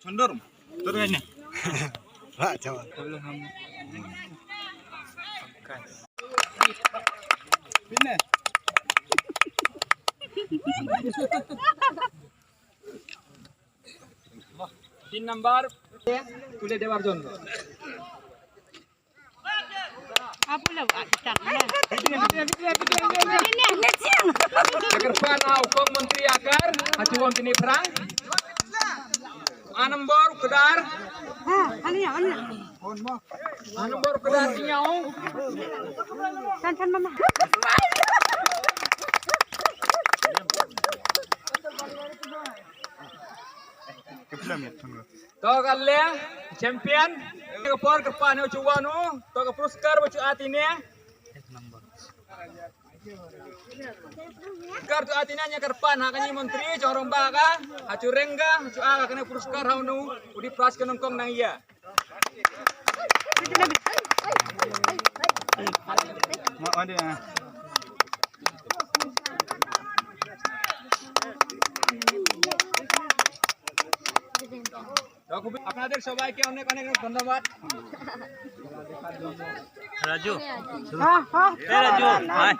Condor. Turun ini. Pak, coba. Pindah. তিন number তুলে দেওয়ার জন্য Kekerpan hukum menteri akar hajuan kini perang. Anembor kedar. Anembor kedar nyau. To kalian champion kepor kepan yang cuanu to ke puskar bacu atine kartu atinanya kerpan hakanya menteri corong baga hacu rengga hacu aga kena puskar haunu udi pras kenongkong nang iya Mau ada ya. আপনাদের সবাইকে অনেক অনেক ধন্যবাদ Raju. Raju. Hai.